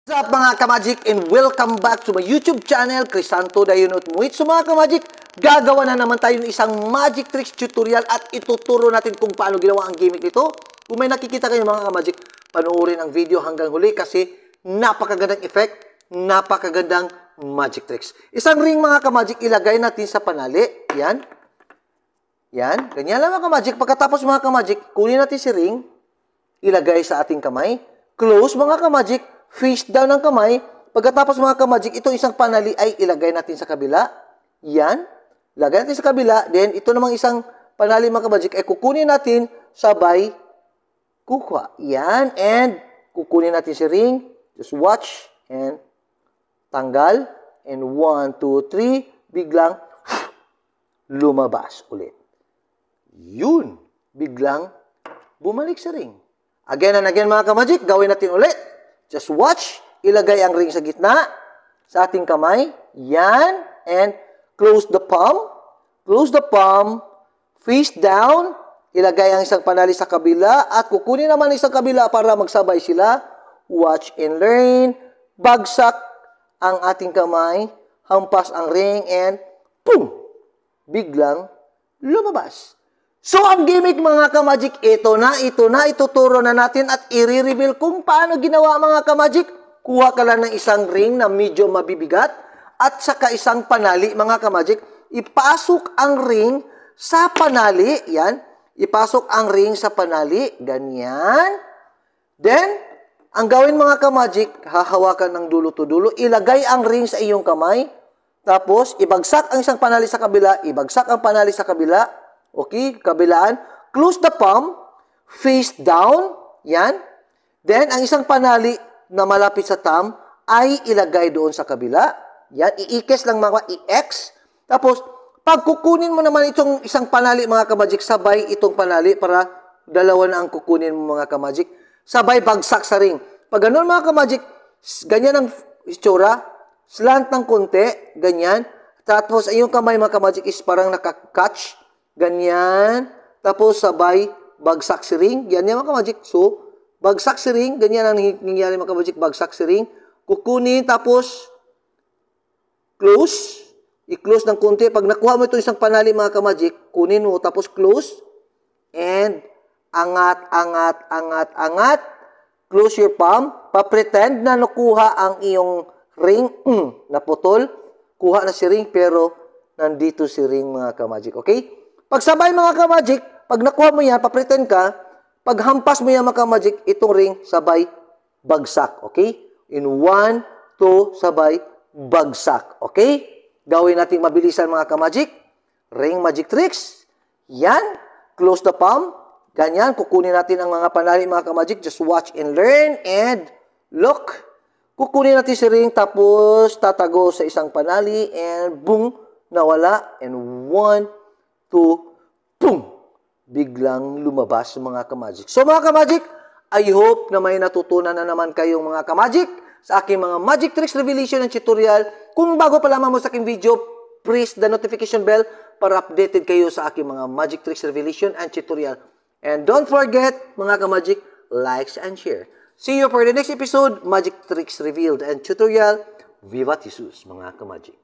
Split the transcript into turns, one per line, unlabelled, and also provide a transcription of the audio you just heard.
What's up mga ka-magic and welcome back to my YouTube channel, Crisanto Dayunot Muit. So mga ka-magic, gagawa na naman tayo ng isang magic tricks tutorial at ituturo natin kung paano ginawa ang gimmick nito. Kung may nakikita kayo mga ka-magic, panoorin ang video hanggang huli kasi napakagandang effect, napakagandang magic tricks. Isang ring mga ka-magic, ilagay natin sa panali. Yan. Yan. Ganyan lang mga ka-magic. Pagkatapos mga ka-magic, kunin natin si ring, ilagay sa ating kamay. Close mga ka-magic. Face down ng kamay. Pagkatapos mga ka-magic, itong isang panali ay ilagay natin sa kabila. Yan. Lagay natin sa kabila. Then, ito namang isang panali mga ka-magic ay kukunin natin sabay kuha. Yan. And, kukunin natin si ring. Just watch. And, tanggal. And 1, 2, 3. Biglang lumabas ulit. Yun. Biglang bumalik sa ring. Again and again mga ka-magic, gawin natin ulit. Just watch. Ilagay ang ring sa gitna sa ating kamay. Yan. And close the palm. Close the palm. Face down. Ilagay ang isang panali sa kabila. At kukunin naman isang kabila para magsabay sila. Watch and learn. Bagsak ang ating kamay. Hampas ang ring. And boom! Biglang lumabas. So, ang gimmick mga ka-magic, ito na, ituturo na natin at i-reveal kung paano ginawa mga ka-magic. Kuha ka lang ng isang ring na medyo mabibigat at saka isang panali mga ka-magic. Ipasok ang ring sa panali. Yan. Ipasok ang ring sa panali. Ganyan. Then, ang gawin mga ka-magic, hahawakan ng dulo to dulo. Ilagay ang ring sa iyong kamay. Tapos, ibagsak ang isang panali sa kabila. Ibagsak ang panali sa kabila. Okay, kabilaan. Close the palm. Face down. Yan. Then, ang isang panali na malapit sa thumb ay ilagay doon sa kabila. Yan. I-ikes lang mga i-X. Tapos, pag kukunin mo naman itong isang panali mga ka-magic, sabay itong panali para dalawa na ang kukunin mo mga ka-magic. Sabay bagsak sa ring. Pag ganun mga ka-magic, ganyan ang itsura. Slant ng konti. Ganyan. Tapos, yung kamay mga ka-magic is parang nakakatch. Ganyan. Tapos, sabay, bagsak si ring. Yan mga ka-magic. So, bagsak si ring. Ganyan ang nangyayari mga ka-magic. Bagsak si ring. Kukunin, tapos, close. I-close ng konti. Pag nakuha mo ito isang panali mga ka-magic, kunin mo, tapos close. And, angat, angat, angat, angat. Close your palm. Pa-pretend na nakuha ang iyong ring. Naputol. Kuha na si ring, pero nandito si ring mga ka-magic. Okay? Pagsabay mga ka-magic, pag nakuha mo yan, pa-pretend ka, pag hampas mo yan mga ka-magic, itong ring sabay bagsak. Okay? In 1, 2, sabay bagsak. Okay? Gawin natin mabilisan mga ka-magic. Ring magic tricks. Yan. Close the palm. Ganyan. Kukunin natin ang mga panali mga ka-magic. Just watch and learn. And look. Kukunin natin si ring tapos tatago sa isang panali. And boom. Nawala. And 1, 2, boom! Biglang lumabas mga ka-magic. So mga ka-magic, I hope na may natutunan na naman kayong mga ka-magic sa aking mga magic tricks revelation and tutorial. Kung bago pa lamang mo sa aking video, press the notification bell para updated kayo sa aking mga magic tricks revelation and tutorial. And don't forget mga ka-magic, likes and share. See you for the next episode, Magic Tricks Revealed and Tutorial. Viva Jesus mga ka-magic!